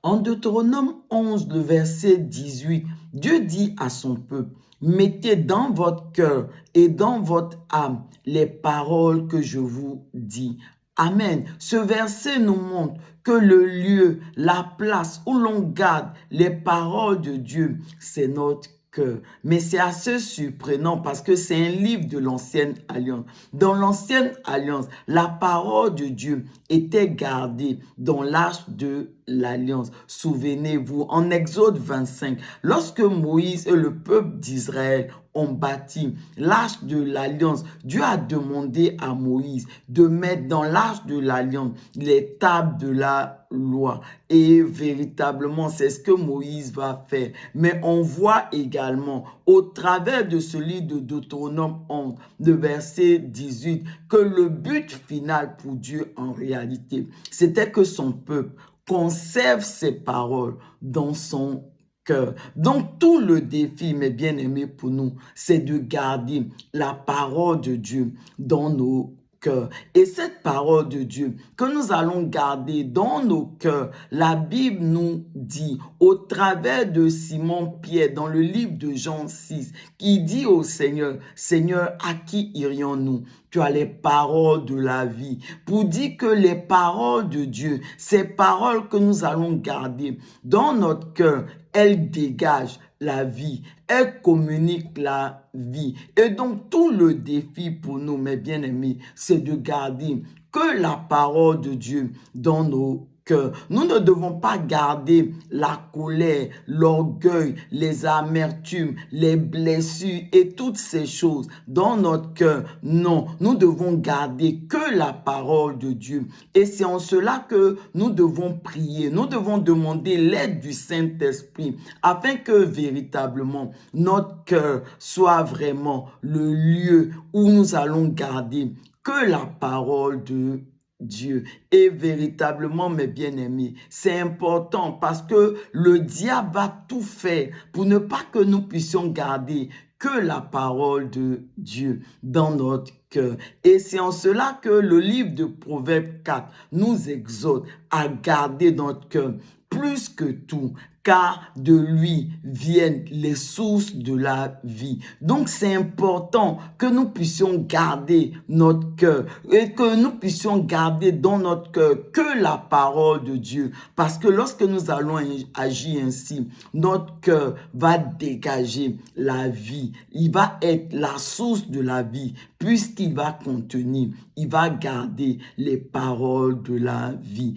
En Deutéronome 11, le verset 18, Dieu dit à son peuple, mettez dans votre cœur et dans votre âme les paroles que je vous dis. Amen. Ce verset nous montre que le lieu, la place où l'on garde les paroles de Dieu, c'est notre cœur. Mais c'est assez surprenant parce que c'est un livre de l'Ancienne Alliance. Dans l'Ancienne Alliance, la parole de Dieu était gardée dans l'arche de l'Alliance. Souvenez-vous, en Exode 25, lorsque Moïse et le peuple d'Israël ont bâti l'arche de l'Alliance, Dieu a demandé à Moïse de mettre dans l'arche de l'Alliance les tables de la loi. Et véritablement, c'est ce que Moïse va faire. Mais on voit également, au travers de ce livre de Deutéronome 11, le verset 18, que le but final pour Dieu en réalité, c'était que son peuple conserve ses paroles dans son cœur. Donc, tout le défi, mes bien-aimés, pour nous, c'est de garder la parole de Dieu dans nos cœurs. Et cette parole de Dieu que nous allons garder dans nos cœurs, la Bible nous dit, au travers de Simon-Pierre, dans le livre de Jean 6, qui dit au Seigneur, Seigneur, à qui irions-nous? Tu as les paroles de la vie. Pour dire que les paroles de Dieu, ces paroles que nous allons garder dans notre cœur, elles dégagent la vie, elles communiquent la vie. Et donc, tout le défi pour nous, mes bien-aimés, c'est de garder que la parole de Dieu dans nos cœurs. Nous ne devons pas garder la colère, l'orgueil, les amertumes, les blessures et toutes ces choses dans notre cœur. Non, nous devons garder que la parole de Dieu. Et c'est en cela que nous devons prier. Nous devons demander l'aide du Saint-Esprit afin que véritablement notre cœur soit vraiment le lieu où nous allons garder que la parole de Dieu. Et véritablement, mes bien-aimés, c'est important parce que le diable va tout faire pour ne pas que nous puissions garder que la parole de Dieu dans notre cœur. Et c'est en cela que le livre de Proverbes 4 nous exhorte à garder notre cœur plus que tout, car de lui viennent les sources de la vie. Donc, c'est important que nous puissions garder notre cœur et que nous puissions garder dans notre cœur que la parole de Dieu. Parce que lorsque nous allons agir ainsi, notre cœur va dégager la vie. Il va être la source de la vie puisqu'il va contenir, il va garder les paroles de la vie.